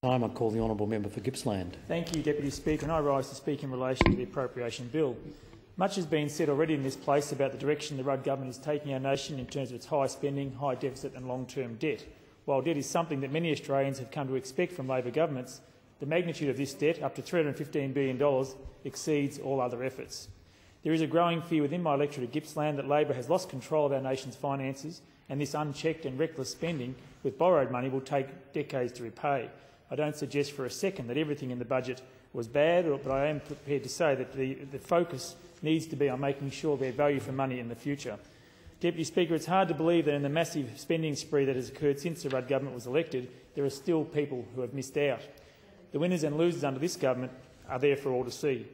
I call the honourable member for Gippsland. Thank you, Deputy Speaker, and I rise to speak in relation to the Appropriation Bill. Much has been said already in this place about the direction the Rudd government is taking our nation in terms of its high spending, high deficit and long-term debt. While debt is something that many Australians have come to expect from Labor governments, the magnitude of this debt, up to $315 billion, exceeds all other efforts. There is a growing fear within my electorate of Gippsland that Labor has lost control of our nation's finances, and this unchecked and reckless spending with borrowed money will take decades to repay. I don't suggest for a second that everything in the budget was bad, but I am prepared to say that the focus needs to be on making sure we have value for money in the future. Deputy Speaker, it's hard to believe that in the massive spending spree that has occurred since the Rudd government was elected, there are still people who have missed out. The winners and losers under this government are there for all to see.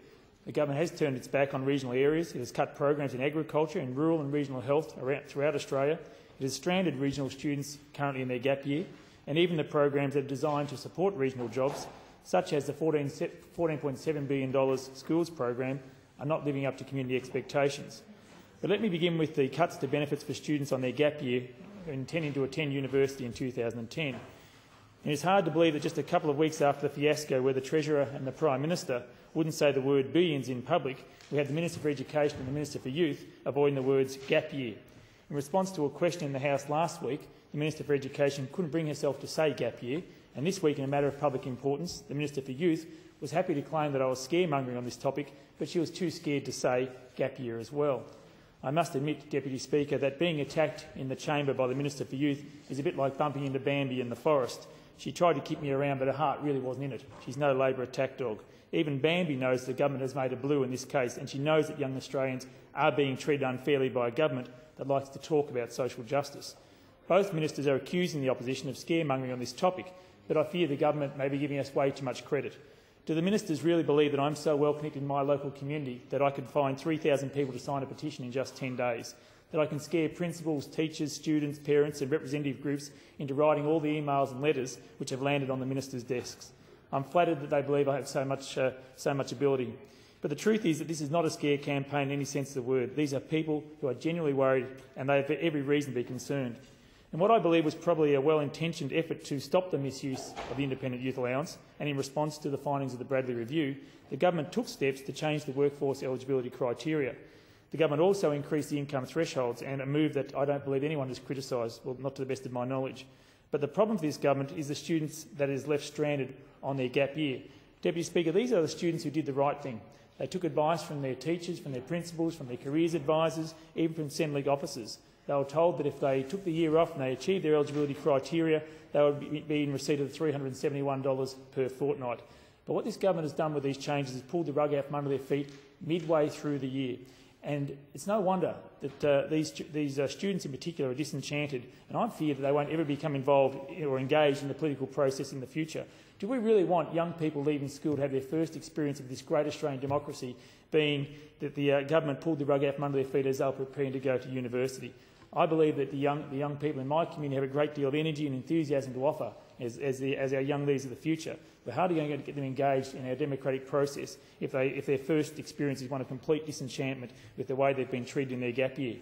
The government has turned its back on regional areas. It has cut programs in agriculture, in rural and regional health throughout Australia. It has stranded regional students currently in their gap year, and even the programs that are designed to support regional jobs, such as the $14.7 billion schools program, are not living up to community expectations. But let me begin with the cuts to benefits for students on their gap year intending to attend university in 2010. And it's hard to believe that just a couple of weeks after the fiasco where the Treasurer and the Prime Minister wouldn't say the word billions in public, we had the Minister for Education and the Minister for Youth avoiding the words gap year. In response to a question in the House last week, the Minister for Education couldn't bring herself to say gap year, and this week, in a matter of public importance, the Minister for Youth was happy to claim that I was scaremongering on this topic, but she was too scared to say gap year as well. I must admit, Deputy Speaker, that being attacked in the chamber by the Minister for Youth is a bit like bumping into Bambi in the forest. She tried to keep me around, but her heart really wasn't in it. She's no Labor attack dog. Even Bambi knows the government has made a blue in this case, and she knows that young Australians are being treated unfairly by a government that likes to talk about social justice. Both ministers are accusing the opposition of scaremongering on this topic, but I fear the government may be giving us way too much credit. Do the ministers really believe that I'm so well connected in my local community that I could find 3,000 people to sign a petition in just 10 days? That I can scare principals, teachers, students, parents and representative groups into writing all the emails and letters which have landed on the ministers' desks? I'm flattered that they believe I have so much ability. But the truth is that this is not a scare campaign in any sense of the word. These are people who are genuinely worried, and they have every reason to be concerned. And what I believe was probably a well-intentioned effort to stop the misuse of the independent youth allowance, and in response to the findings of the Bradley Review, the government took steps to change the workforce eligibility criteria. The government also increased the income thresholds, and a move that I don't believe anyone has criticised, well, not to the best of my knowledge. But the problem for this government is the students that is left stranded on their gap year. Deputy Speaker, these are the students who did the right thing. They took advice from their teachers, from their principals, from their careers advisors, even from Centrelink officers. They were told that if they took the year off and they achieved their eligibility criteria, they would be in receipt of $371 per fortnight. But what this government has done with these changes is pulled the rug out from under their feet midway through the year. And it's no wonder that these students in particular are disenchanted, and I fear that they won't ever become involved or engaged in the political process in the future. Do we really want young people leaving school to have their first experience of this great Australian democracy being that the government pulled the rug out from under their feet as they were preparing to go to university? I believe that the young people in my community have a great deal of energy and enthusiasm to offer as our young leaders of the future. We're hardly going to get them engaged in our democratic process if their first experience is one of complete disenchantment with the way they've been treated in their gap year.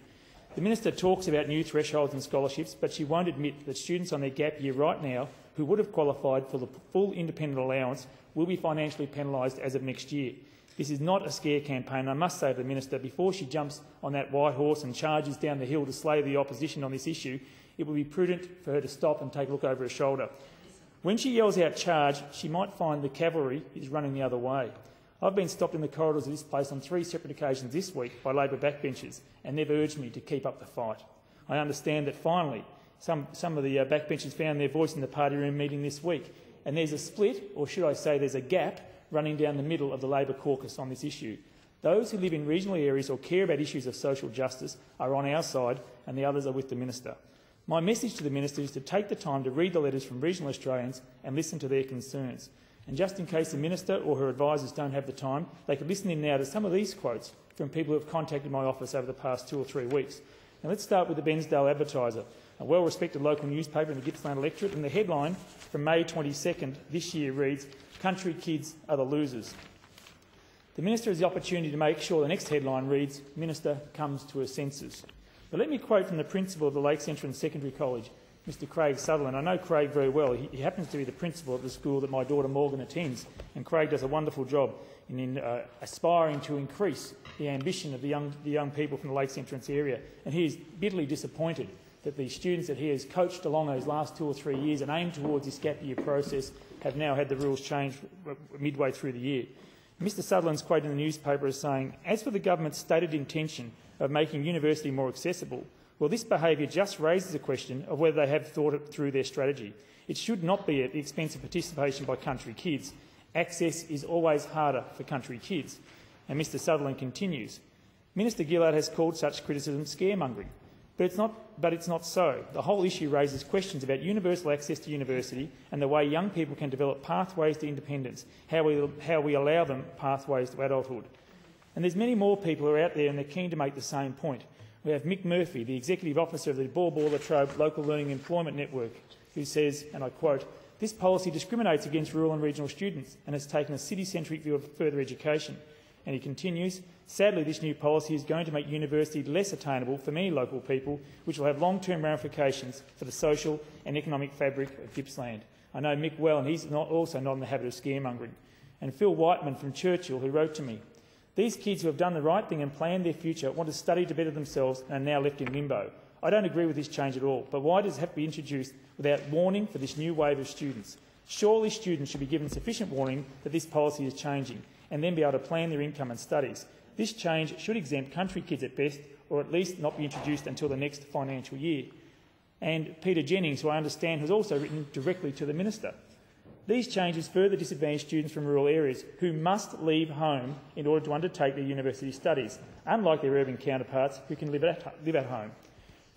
The Minister talks about new thresholds and scholarships, but she won't admit that students on their gap year right now who would have qualified for the full independent allowance will be financially penalised as of next year. This is not a scare campaign. I must say to the Minister, before she jumps on that white horse and charges down the hill to slay the opposition on this issue, it would be prudent for her to stop and take a look over her shoulder. When she yells out charge, she might find the cavalry is running the other way. I've been stopped in the corridors of this place on 3 separate occasions this week by Labor backbenchers, and they've urged me to keep up the fight. I understand that finally some of the backbenchers found their voice in the party room meeting this week, and there's a split, or should I say there's a gap, running down the middle of the Labor caucus on this issue. Those who live in regional areas or care about issues of social justice are on our side, and the others are with the Minister. My message to the Minister is to take the time to read the letters from regional Australians and listen to their concerns. And just in case the Minister or her advisers don't have the time, they could listen in now to some of these quotes from people who have contacted my office over the past 2 or 3 weeks. Now let's start with the Bensdale Advertiser, a well-respected local newspaper in the Gippsland electorate, and the headline from May 22nd this year reads, "Country kids are the losers." The Minister has the opportunity to make sure the next headline reads, "Minister comes to her senses." But let me quote from the principal of the Lakes Central Secondary College. Mr Craig Sutherland. I know Craig very well. He happens to be the principal of the school that my daughter Morgan attends, and Craig does a wonderful job in aspiring to increase the ambition of the young people from the Lakes Entrance area. And he is bitterly disappointed that the students that he has coached along those last 2 or 3 years and aimed towards this gap year process have now had the rules changed midway through the year. Mr Sutherland's quoted in the newspaper as saying, "As for the government's stated intention of making university more accessible, well, this behaviour just raises a question of whether they have thought it through their strategy. It should not be at the expense of participation by country kids. Access is always harder for country kids." And Mr Sutherland continues, "Minister Gillard has called such criticism scaremongering. But it's not so. The whole issue raises questions about universal access to university and the way young people can develop pathways to independence, how we allow them pathways to adulthood." And there's many more people who are out there and they're keen to make the same point. We have Mick Murphy, the Executive Officer of the Ball Latrobe Local Learning Employment Network, who says, and I quote, "This policy discriminates against rural and regional students and has taken a city-centric view of further education." And he continues, "Sadly, this new policy is going to make university less attainable for many local people, which will have long-term ramifications for the social and economic fabric of Gippsland." I know Mick well, and he's also not in the habit of scaremongering. And Phil Whiteman from Churchill, who wrote to me, "These kids who have done the right thing and planned their future want to study to better themselves and are now left in limbo. I don't agree with this change at all, but why does it have to be introduced without warning for this new wave of students? Surely students should be given sufficient warning that this policy is changing and then be able to plan their income and studies. This change should exempt country kids at best, or at least not be introduced until the next financial year." And Peter Jennings, who I understand has also written directly to the Minister. "These changes further disadvantage students from rural areas who must leave home in order to undertake their university studies, unlike their urban counterparts who can live at home.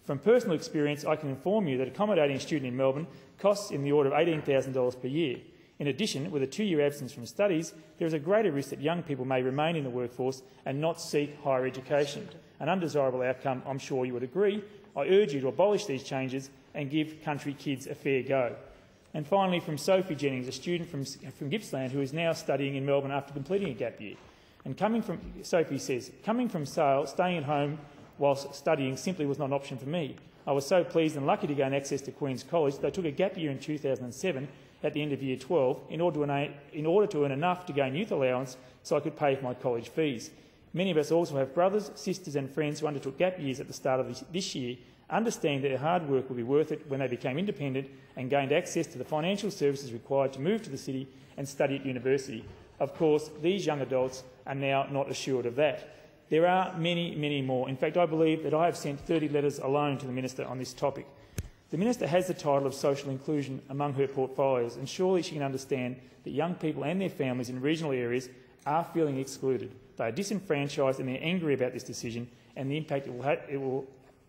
From personal experience, I can inform you that accommodating a student in Melbourne costs in the order of $18,000 per year. In addition, with a 2-year absence from studies, there is a greater risk that young people may remain in the workforce and not seek higher education. An undesirable outcome, I'm sure you would agree. I urge you to abolish these changes and give country kids a fair go." And finally, from Sophie Jennings, a student from Gippsland who is now studying in Melbourne after completing a gap year. And Sophie says, "Coming from Sale, staying at home whilst studying simply was not an option for me. I was so pleased and lucky to gain access to Queen's College that I took a gap year in 2007 at the end of Year 12 in order to earn enough to gain youth allowance so I could pay for my college fees. Many of us also have brothers, sisters and friends who undertook gap years at the start of this year, understanding that their hard work will be worth it when they became independent and gained access to the financial services required to move to the city and study at university. Of course, these young adults are now not assured of that. There are many, many more. In fact, I believe that I have sent 30 letters alone to the Minister on this topic. The Minister has the title of social inclusion among her portfolios, and surely she can understand that young people and their families in regional areas are feeling excluded. They are disenfranchised and they're angry about this decision and the impact it will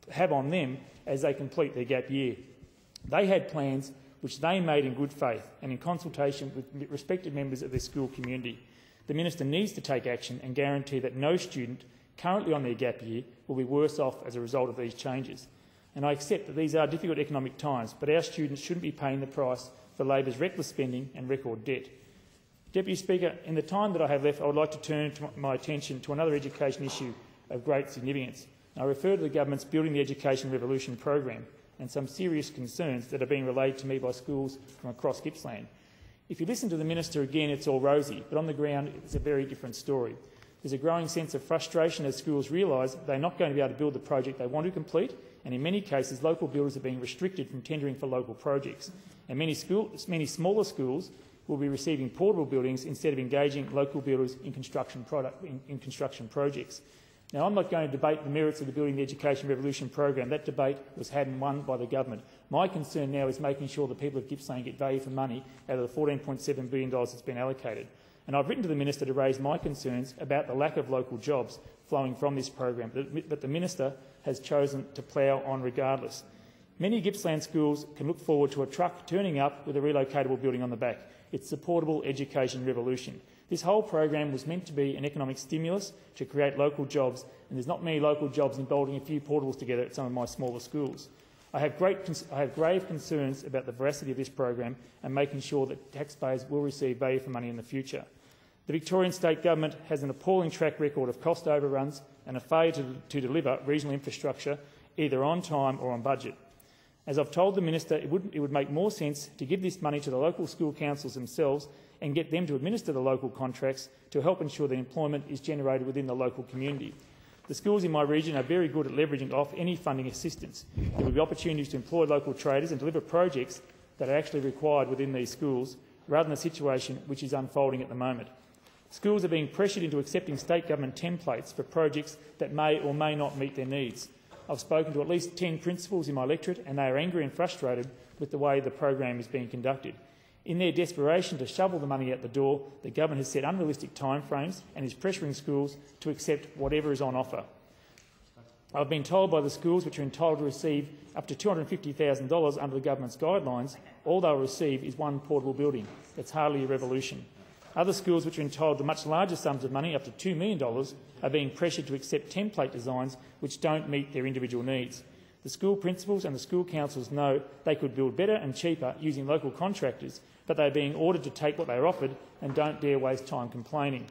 have on them as they complete their gap year. They had plans which they made in good faith and in consultation with respected members of their school community. The Minister needs to take action and guarantee that no student currently on their gap year will be worse off as a result of these changes. And I accept that these are difficult economic times, but our students shouldn't be paying the price for Labor's reckless spending and record debt. Deputy Speaker, in the time that I have left, I would like to turn my attention to another education issue of great significance. I refer to the government's Building the Education Revolution program and some serious concerns that are being relayed to me by schools from across Gippsland. If you listen to the Minister again, it's all rosy, but on the ground it's a very different story. There's a growing sense of frustration as schools realise they're not going to be able to build the project they want to complete, and in many cases local builders are being restricted from tendering for local projects. And many smaller schools will be receiving portable buildings instead of engaging local builders in construction projects. Now, I'm not going to debate the merits of the Building the Education Revolution program. That debate was had and won by the government. My concern now is making sure the people of Gippsland get value for money out of the $14.7 billion that's been allocated. And I've written to the Minister to raise my concerns about the lack of local jobs flowing from this program, but the Minister has chosen to plough on regardless. Many Gippsland schools can look forward to a truck turning up with a relocatable building on the back. It's the portable education revolution. This whole program was meant to be an economic stimulus to create local jobs, and there's not many local jobs in bolting a few portables together at some of my smaller schools. I have grave concerns about the veracity of this program and making sure that taxpayers will receive value for money in the future. The Victorian State Government has an appalling track record of cost overruns and a failure to deliver regional infrastructure either on time or on budget. As I've told the Minister, it would make more sense to give this money to the local school councils themselves and get them to administer the local contracts to help ensure that employment is generated within the local community. The schools in my region are very good at leveraging off any funding assistance. There will be opportunities to employ local traders and deliver projects that are actually required within these schools, rather than the situation which is unfolding at the moment. Schools are being pressured into accepting state government templates for projects that may or may not meet their needs. I've spoken to at least 10 principals in my electorate, and they are angry and frustrated with the way the program is being conducted. In their desperation to shovel the money out the door, the government has set unrealistic timeframes and is pressuring schools to accept whatever is on offer. I've been told by the schools which are entitled to receive up to $250,000 under the government's guidelines, all they'll receive is one portable building. That's hardly a revolution. Other schools which are entitled to much larger sums of money, up to $2 million, are being pressured to accept template designs which don't meet their individual needs. The school principals and the school councils know they could build better and cheaper using local contractors, but they are being ordered to take what they are offered and don't dare waste time complaining.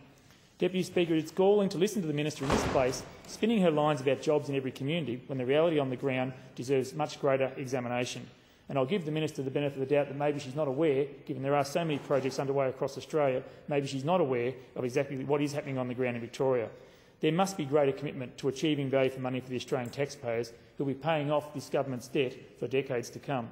Deputy Speaker, it's galling to listen to the Minister in this place spinning her lines about jobs in every community when the reality on the ground deserves much greater examination. And I'll give the Minister the benefit of the doubt that maybe she's not aware, given there are so many projects underway across Australia, maybe she's not aware of exactly what is happening on the ground in Victoria. There must be greater commitment to achieving value for money for the Australian taxpayers who will be paying off this government's debt for decades to come.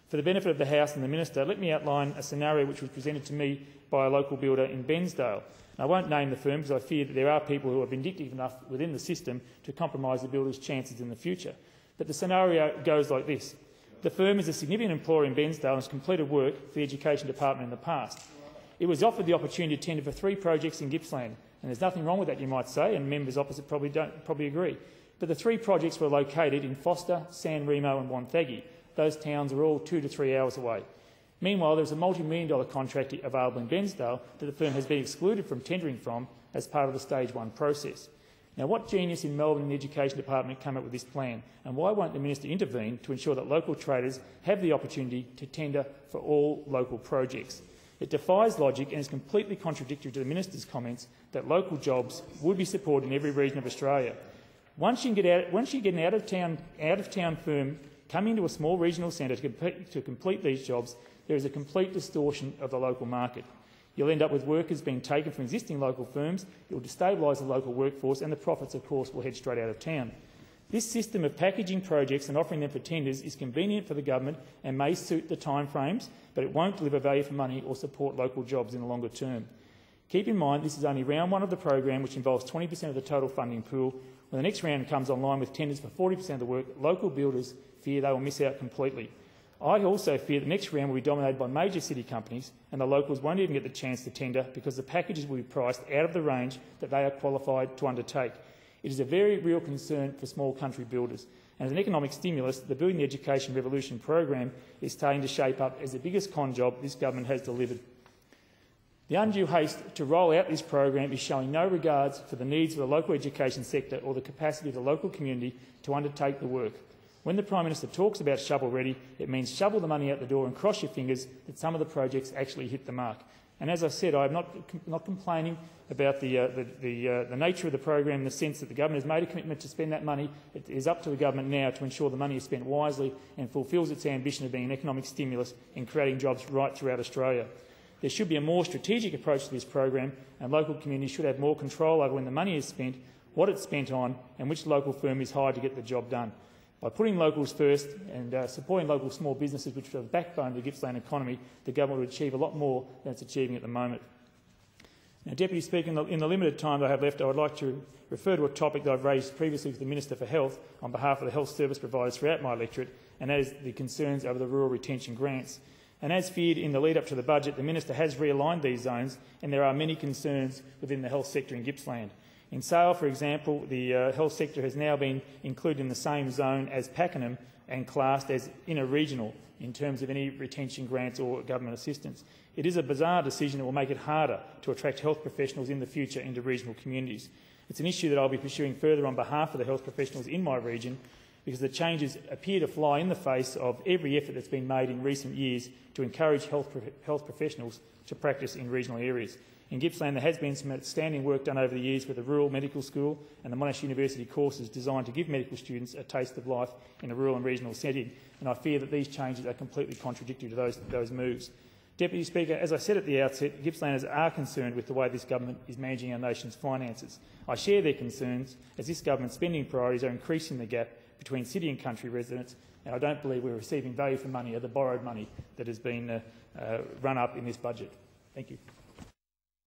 For the benefit of the House and the Minister, let me outline a scenario which was presented to me by a local builder in Bensdale. I won't name the firm because I fear that there are people who are vindictive enough within the system to compromise the builder's chances in the future. But the scenario goes like this. The firm is a significant employer in Bensdale and has completed work for the Education Department in the past. It was offered the opportunity to tender for 3 projects in Gippsland, and there's nothing wrong with that, you might say, and members opposite probably agree. But the 3 projects were located in Foster, San Remo and Wonthaggi. Those towns are all 2 to 3 hours away. Meanwhile, there's a multi-million-dollar contract available in Bensdale that the firm has been excluded from tendering from as part of the Stage 1 process. Now, what genius in Melbourne in the Education Department came up with this plan, and why won't the Minister intervene to ensure that local traders have the opportunity to tender for all local projects? It defies logic and is completely contradictory to the Minister's comments that local jobs would be supported in every region of Australia. Once you get an out-of-town firm coming into a small regional centre to complete these jobs, there is a complete distortion of the local market. You'll end up with workers being taken from existing local firms, it will destabilise the local workforce, and the profits, of course, will head straight out of town. This system of packaging projects and offering them for tenders is convenient for the government and may suit the timeframes, but it won't deliver value for money or support local jobs in the longer term. Keep in mind this is only round 1 of the program, which involves 20% of the total funding pool. When the next round comes online with tenders for 40% of the work, local builders fear they will miss out completely. I also fear the next round will be dominated by major city companies and the locals won't even get the chance to tender because the packages will be priced out of the range that they are qualified to undertake. It is a very real concern for small country builders. And as an economic stimulus, the Building the Education Revolution program is starting to shape up as the biggest con job this government has delivered. The undue haste to roll out this program is showing no regards for the needs of the local education sector or the capacity of the local community to undertake the work. When the Prime Minister talks about shovel-ready, it means shovel the money out the door and cross your fingers that some of the projects actually hit the mark. And as I said, I'm not complaining about the nature of the program in the sense that the government has made a commitment to spend that money. It is up to the government now to ensure the money is spent wisely and fulfils its ambition of being an economic stimulus in creating jobs right throughout Australia. There should be a more strategic approach to this program, and local communities should have more control over when the money is spent, what it's spent on, and which local firm is hired to get the job done. By putting locals first and supporting local small businesses, which are the backbone of the Gippsland economy, the government would achieve a lot more than it's achieving at the moment. Now, Deputy Speaker, in the limited time that I have left, I would like to refer to a topic that I've raised previously with the Minister for Health on behalf of the health service providers throughout my electorate, and that is the concerns over the rural retention grants. And as feared in the lead-up to the budget, the Minister has realigned these zones, and there are many concerns within the health sector in Gippsland. In Sale, for example, the health sector has now been included in the same zone as Pakenham and classed as inter-regional in terms of any retention grants or government assistance. It is a bizarre decision that will make it harder to attract health professionals in the future into regional communities. It's an issue that I'll be pursuing further on behalf of the health professionals in my region, because the changes appear to fly in the face of every effort that's been made in recent years to encourage health professionals to practice in regional areas. In Gippsland, there has been some outstanding work done over the years with the Rural Medical School and the Monash University courses designed to give medical students a taste of life in a rural and regional setting, and I fear that these changes are completely contradictory to those moves. Deputy Speaker, as I said at the outset, Gippslanders are concerned with the way this government is managing our nation's finances. I share their concerns, as this government's spending priorities are increasing the gap between city and country residents, and I don't believe we're receiving value for money or the borrowed money that has been run up in this budget. Thank you.